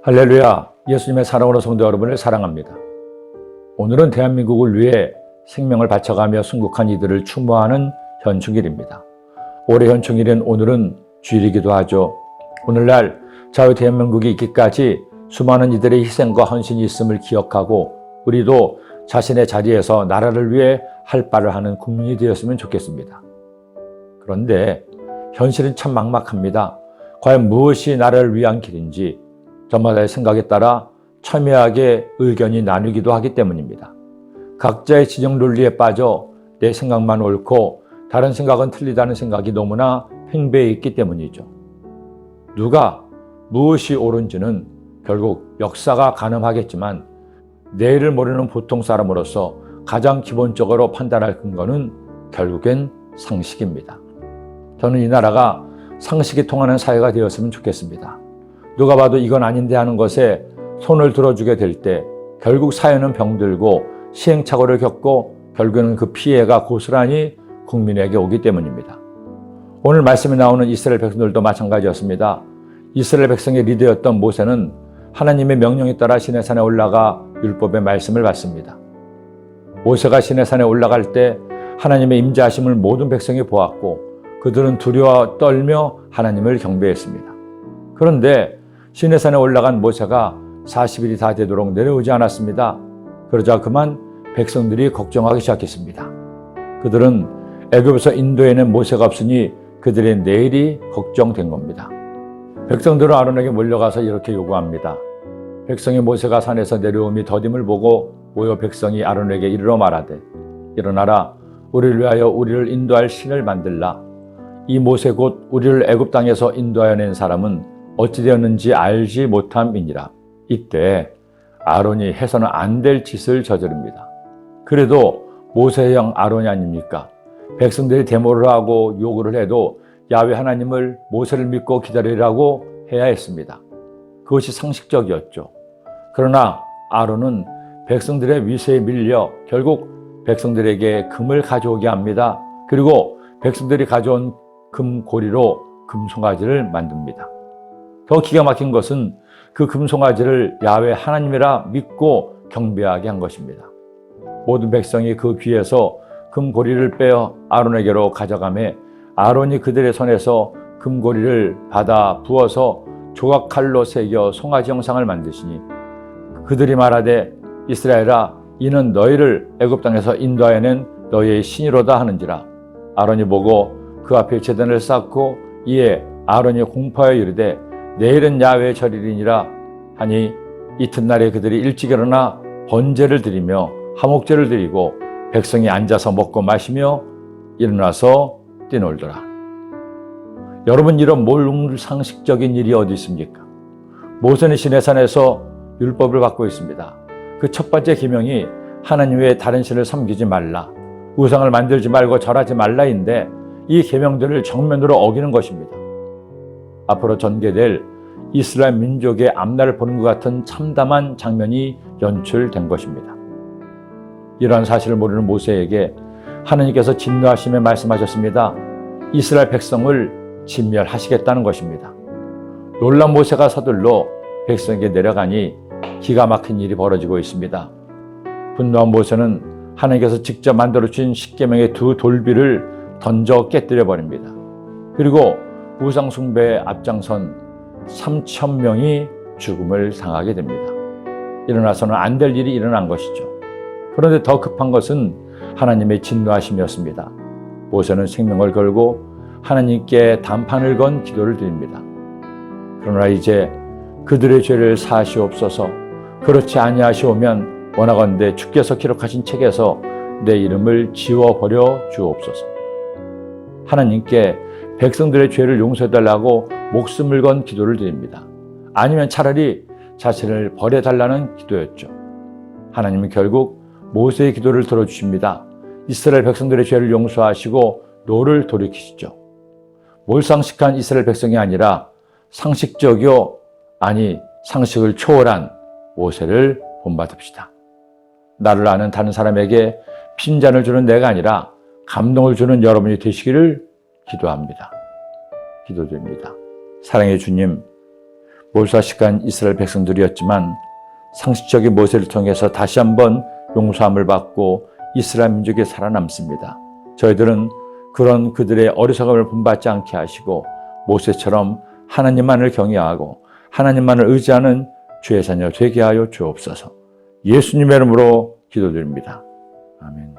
할렐루야, 예수님의 사랑으로 성도 여러분을 사랑합니다. 오늘은 대한민국을 위해 생명을 바쳐가며 순국한 이들을 추모하는 현충일입니다. 올해 현충일인 오늘은 주일이기도 하죠. 오늘날 자유 대한민국이 있기까지 수많은 이들의 희생과 헌신이 있음을 기억하고 우리도 자신의 자리에서 나라를 위해 할 바를 하는 국민이 되었으면 좋겠습니다. 그런데 현실은 참 막막합니다. 과연 무엇이 나라를 위한 길인지 저마다의 생각에 따라 첨예하게 의견이 나뉘기도 하기 때문입니다. 각자의 진영 논리에 빠져 내 생각만 옳고 다른 생각은 틀리다는 생각이 너무나 팽배해 있기 때문이죠. 누가 무엇이 옳은지는 결국 역사가 가늠하겠지만 내일을 모르는 보통 사람으로서 가장 기본적으로 판단할 근거는 결국엔 상식입니다. 저는 이 나라가 상식이 통하는 사회가 되었으면 좋겠습니다. 누가 봐도 이건 아닌데 하는 것에 손을 들어주게 될 때 결국 사회는 병들고 시행착오를 겪고 결국에는 그 피해가 고스란히 국민에게 오기 때문입니다. 오늘 말씀에 나오는 이스라엘 백성들도 마찬가지였습니다. 이스라엘 백성의 리더였던 모세는 하나님의 명령에 따라 시내산에 올라가 율법의 말씀을 받습니다. 모세가 시내산에 올라갈 때 하나님의 임재하심을 모든 백성이 보았고 그들은 두려워 떨며 하나님을 경배했습니다. 그런데 시내산에 올라간 모세가 40일이 다 되도록 내려오지 않았습니다. 그러자 그만 백성들이 걱정하기 시작했습니다. 그들은 애굽에서 인도해낸 모세가 없으니 그들의 내일이 걱정된 겁니다. 백성들은 아론에게 몰려가서 이렇게 요구합니다. 백성이 모세가 산에서 내려옴이 더딤을 보고 모여 백성이 아론에게 이르러 말하되 일어나라 우리를 위하여 우리를 인도할 신을 만들라. 이 모세 곧 우리를 애굽 땅에서 인도하여 낸 사람은 어찌 되었는지 알지 못함이니라. 이때 아론이 해서는 안 될 짓을 저지릅니다. 그래도 모세의 형 아론이 아닙니까? 백성들이 데모를 하고 요구를 해도 야훼 하나님을 모세를 믿고 기다리라고 해야 했습니다. 그것이 상식적이었죠. 그러나 아론은 백성들의 위세에 밀려 결국 백성들에게 금을 가져오게 합니다. 그리고 백성들이 가져온 금고리로 금송아지를 만듭니다. 더 기가 막힌 것은 그 금송아지를 야훼 하나님이라 믿고 경배하게 한 것입니다. 모든 백성이 그 귀에서 금고리를 빼어 아론에게로 가져가매 아론이 그들의 손에서 금고리를 받아 부어서 조각칼로 새겨 송아지 형상을 만드시니 그들이 말하되 이스라엘아 이는 너희를 애굽 땅에서 인도하여낸 너희의 신이로다 하는지라. 아론이 보고 그 앞에 제단을 쌓고 이에 아론이 공포하여 이르되 내일은 야훼 절일이니라 하니 이튿날에 그들이 일찍 일어나 번제를 드리며 화목제를 드리고 백성이 앉아서 먹고 마시며 일어나서 뛰놀더라. 여러분 이런 몰상식적인 일이 어디 있습니까? 모세는 시내산에서 율법을 받고 있습니다. 그 첫 번째 계명이 하나님 외에 다른 신을 섬기지 말라, 우상을 만들지 말고 절하지 말라인데 이 계명들을 정면으로 어기는 것입니다. 앞으로 전개될 이스라엘 민족의 앞날을 보는 것 같은 참담한 장면이 연출된 것입니다. 이러한 사실을 모르는 모세에게 하나님께서 진노하시며 말씀하셨습니다. 이스라엘 백성을 진멸하시겠다는 것입니다. 놀란 모세가 서둘러 백성에게 내려가니 기가 막힌 일이 벌어지고 있습니다. 분노한 모세는 하나님께서 직접 만들어주신 십계명의 두 돌비를 던져 깨뜨려 버립니다. 그리고 우상 숭배에 앞장선 3,000명이 죽음을 당하게 됩니다. 일어나서는 안 될 일이 일어난 것이죠. 그런데 더 급한 것은 하나님의 진노하심이었습니다. 모세는 생명을 걸고 하나님께 단판을 건 기도를 드립니다. 그러나 이제 그들의 죄를 사하시옵소서. 그렇지 아니하시오면 원하건대 주께서 기록하신 책에서 내 이름을 지워버려 주옵소서. 하나님께 백성들의 죄를 용서해달라고 목숨을 건 기도를 드립니다. 아니면 차라리 자신을 버려달라는 기도였죠. 하나님은 결국 모세의 기도를 들어주십니다. 이스라엘 백성들의 죄를 용서하시고 노를 돌이키시죠. 몰상식한 이스라엘 백성이 아니라 상식적이요, 아니 상식을 초월한 모세를 본받읍시다. 나를 아는 다른 사람에게 핀잔을 주는 내가 아니라 감동을 주는 여러분이 되시기를 기도합니다. 기도드립니다. 사랑의 주님, 몰사식한 이스라엘 백성들이었지만 상식적인 모세를 통해서 다시 한번 용서함을 받고 이스라엘 민족이 살아남습니다. 저희들은 그런 그들의 어리석음을 본받지 않게 하시고 모세처럼 하나님만을 경외하고 하나님만을 의지하는 주의 자녀 되게 하여 주옵소서. 예수님의 이름으로 기도드립니다. 아멘.